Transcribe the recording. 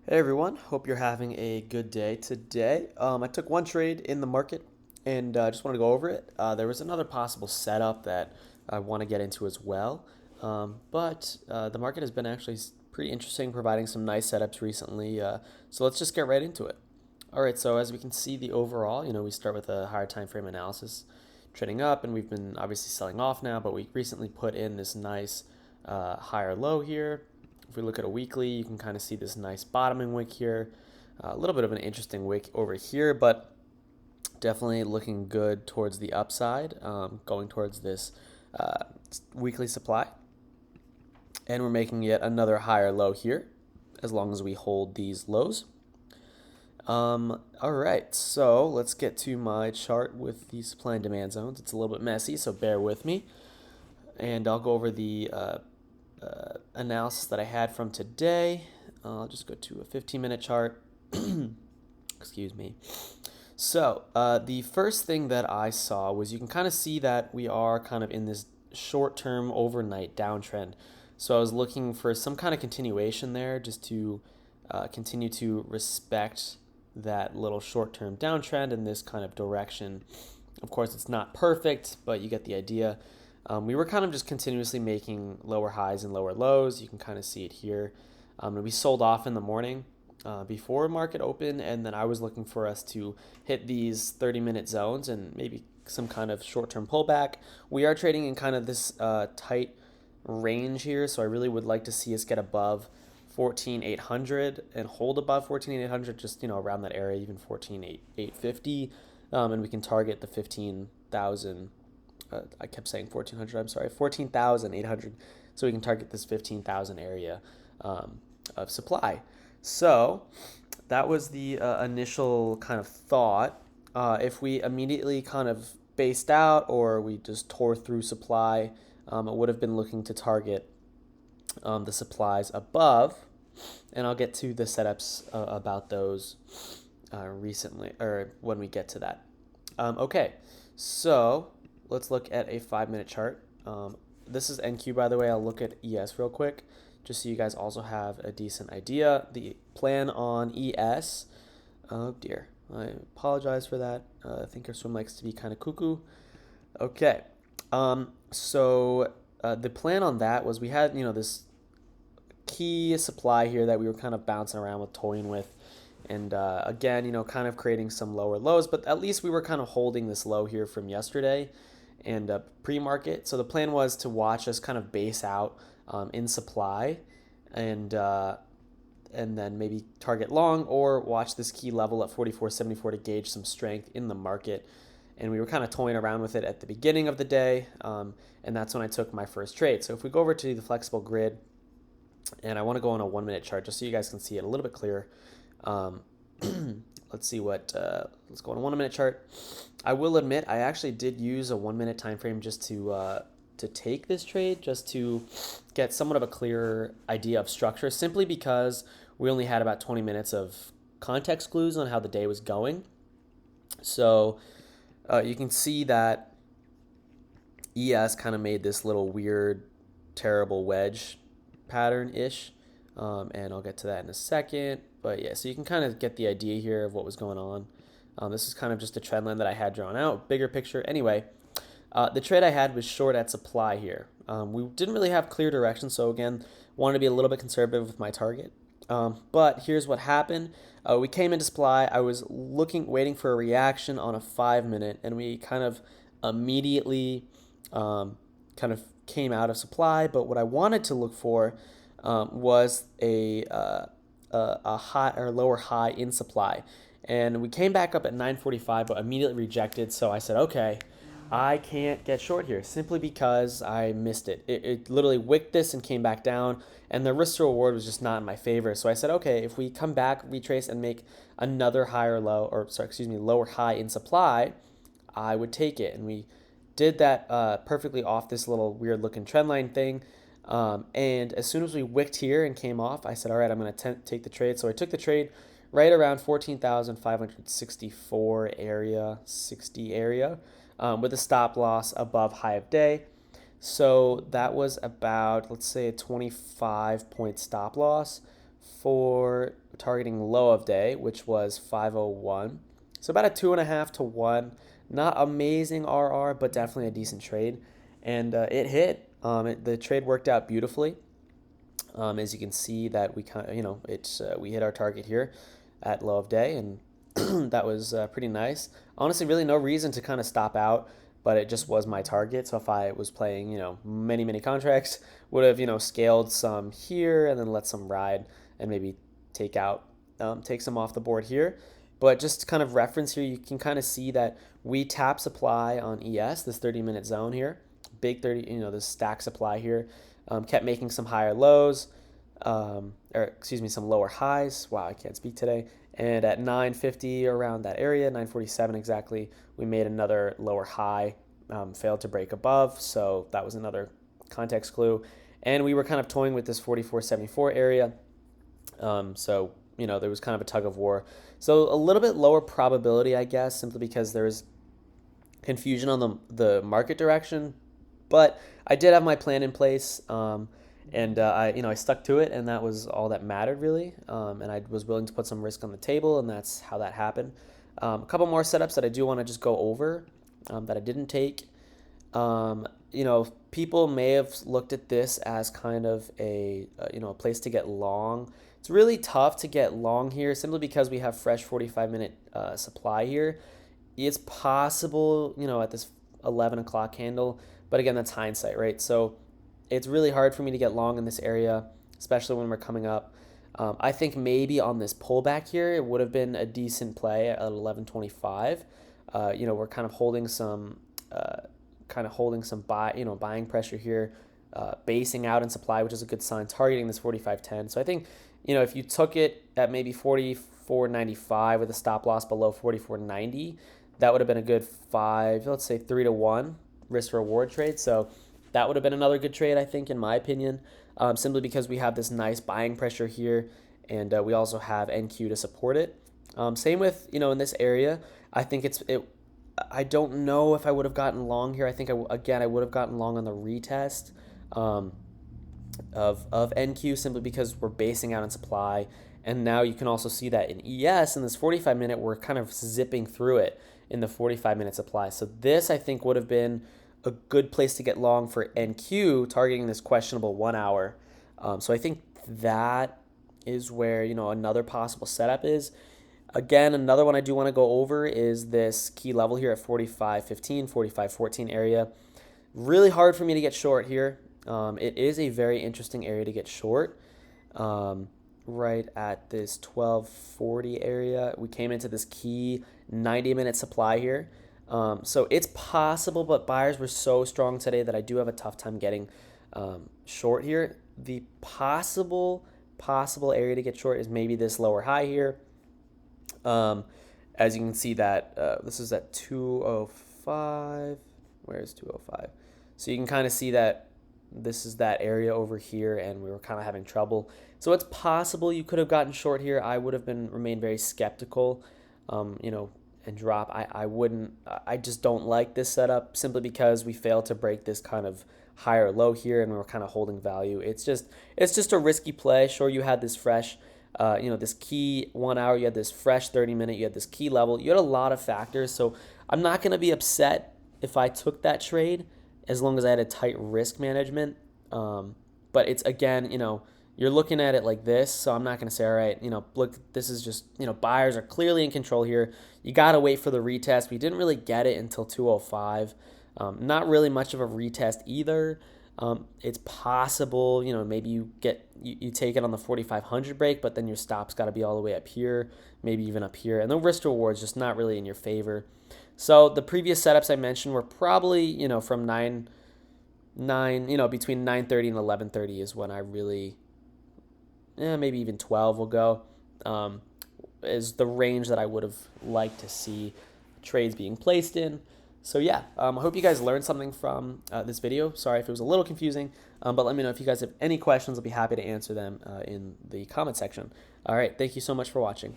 Hey everyone, hope you're having a good day today. I took one trade in the market and just wanted to go over it. There was another possible setup that I want to get into as well. But the market has been actually pretty interesting, providing some nice setups recently. So let's just get right into it. All right, so as we can see, the overall, we start with a higher time frame analysis, trading up, and we've been obviously selling off now, but we recently put in this nice higher low here. If we look at a weekly, you can kind of see this nice bottoming wick here. A little bit of an interesting wick over here, but definitely looking good towards the upside, going towards this weekly supply. And we're making yet another higher low here, as long as we hold these lows. All right, so let's get to my chart with the supply and demand zones. It's a little bit messy, so bear with me. And I'll go over the analysis that I had from today. I'll just go to a 15-minute chart. Excuse me. So the first thing that I saw was you can kind of see that we are kind of in this short-term overnight downtrend. So I was looking for some kind of continuation there just to continue to respect that little short-term downtrend in this kind of direction. Of course, it's not perfect, but you get the idea. We were kind of just continuously making lower highs and lower lows. You can kind of see it here. And we sold off in the morning before market open, and then I was looking for us to hit these 30-minute zones and maybe some kind of short-term pullback. We are trading in kind of this tight range here, so I really would like to see us get above 14,800 and hold above 14,800, just around that area, even 14,850, and we can target the 15,000. I kept saying 1400. I'm sorry, 14,800. So we can target this 15,000 area of supply. So that was the initial kind of thought. If we immediately kind of based out or we just tore through supply, it would have been looking to target the supplies above, and I'll get to the setups about those recently or when we get to that. Okay, so let's look at a 5-minute chart. This is NQ, by the way. I'll look at ES real quick, just so you guys also have a decent idea. The plan on ES, oh dear, I apologize for that. Thinkorswim likes to be kind of cuckoo. Okay, so the plan on that was we had, this key supply here that we were kind of bouncing around with, toying with. And again, kind of creating some lower lows, but at least we were kind of holding this low here from yesterday and pre-market. So the plan was to watch us kind of base out in supply and then maybe target long or watch this key level at 44.74 to gauge some strength in the market. And we were kind of toying around with it at the beginning of the day, and that's when I took my first trade. So if we go over to the flexible grid, and I want to go on a 1-minute chart just so you guys can see it a little bit clearer. Let's see what, let's go on a 1-minute chart. I will admit I actually did use a 1-minute time frame just to take this trade, just to get somewhat of a clearer idea of structure, simply because we only had about 20 minutes of context clues on how the day was going. So you can see that ES kind of made this little weird, terrible wedge pattern-ish, and I'll get to that in a second. But yeah, so you can kind of get the idea here of what was going on. This is kind of just a trend line that I had drawn out, bigger picture. Anyway, the trade I had was short at supply here. We didn't really have clear direction, so again, wanted to be a little bit conservative with my target. But here's what happened. We came into supply. I was waiting for a reaction on a 5-minute, and we kind of immediately kind of came out of supply. But what I wanted to look for was a high or lower high in supply, and we came back up at 9:45, but immediately rejected. So I said, okay, I can't get short here simply because I missed it. It literally wicked this and came back down, and the risk to reward was just not in my favor. So I said, okay, if we come back, retrace, and make another higher low, or sorry, excuse me, lower high in supply, I would take it. And we did that perfectly off this little weird looking trend line thing. And as soon as we wicked here and came off, I said, all right, I'm going to take the trade. So I took the trade right around 14,564 area, 60 area, with a stop loss above high of day. So that was about, let's say, a 25-point stop loss for targeting low of day, which was 501. So about a 2.5 to 1. Not amazing RR, but definitely a decent trade. And it hit. The trade worked out beautifully. As you can see that we kind of, we hit our target here at low of day, and that was pretty nice. Honestly, really no reason to kind of stop out, but it just was my target. So if I was playing, many contracts, would have, scaled some here and then let some ride and maybe take some off the board here. But just kind of reference here, you can kind of see that we tap supply on ES, this 30-minute zone here, big 30, this stack supply here, kept making some higher lows, some lower highs. Wow, I can't speak today. And at 9:50 around that area, 9:47 exactly, we made another lower high, failed to break above. So that was another context clue. And we were kind of toying with this 44.74 area. There was kind of a tug of war. So a little bit lower probability, I guess, simply because there's confusion on the market direction. But I did have my plan in place, and I stuck to it, and that was all that mattered really. And I was willing to put some risk on the table, and that's how that happened. A couple more setups that I do want to just go over that I didn't take. People may have looked at this as kind of a place to get long. It's really tough to get long here simply because we have fresh 45-minute supply here. It's possible, at this 11 o'clock candle, but again, that's hindsight, right? So it's really hard for me to get long in this area, especially when we're coming up. I think maybe on this pullback here, it would have been a decent play at 11.25. We're kind of holding some buying pressure here, basing out in supply, which is a good sign, targeting this 45.10. So I think, if you took it at maybe 44.95 with a stop loss below 44.90, that would have been a good 3 to 1 risk reward trade. So that would have been another good trade, I think, in my opinion, simply because we have this nice buying pressure here, and we also have NQ to support it. Same with, in this area, I think I don't know if I would have gotten long here. I think, I would have gotten long on the retest of NQ simply because we're basing out on supply. And now you can also see that in ES, in this 45-minute, we're kind of zipping through it in the 45-minute supply. So this, I think, would have been a good place to get long for NQ, targeting this questionable 1 hour. So I think that is where, another possible setup is. Again, another one I do want to go over is this key level here at 45.15, 45.14 area. Really hard for me to get short here. It is a very interesting area to get short. Right at this 12.40 area, we came into this key 90-minute supply here. So it's possible, but buyers were so strong today that I do have a tough time getting short here. The possible area to get short is maybe this lower high here. As you can see that this is at 205. Where's 205? So you can kind of see that this is that area over here, and we were kind of having trouble. So it's possible you could have gotten short here. I would have remained very skeptical, and drop. I just don't like this setup simply because we failed to break this kind of higher low here, and we were kind of holding value. It's just a risky play. Sure, you had this fresh, this key 1 hour, you had this fresh 30-minute, you had this key level, you had a lot of factors. So I'm not going to be upset if I took that trade as long as I had a tight risk management. But it's, again, you're looking at it like this, so I'm not going to say, all right, look, this is just, buyers are clearly in control here. You got to wait for the retest. We didn't really get it until 205. Not really much of a retest either. It's possible, maybe you take it on the 4,500 break, but then your stop's got to be all the way up here, maybe even up here. And the risk reward's just not really in your favor. So the previous setups I mentioned were probably, from between 9:30 and 11:30 is when I really, maybe even 12 will go, is the range that I would have liked to see trades being placed in. So yeah, I hope you guys learned something from this video. Sorry if it was a little confusing, but let me know if you guys have any questions. I'll be happy to answer them in the comment section. All right, thank you so much for watching.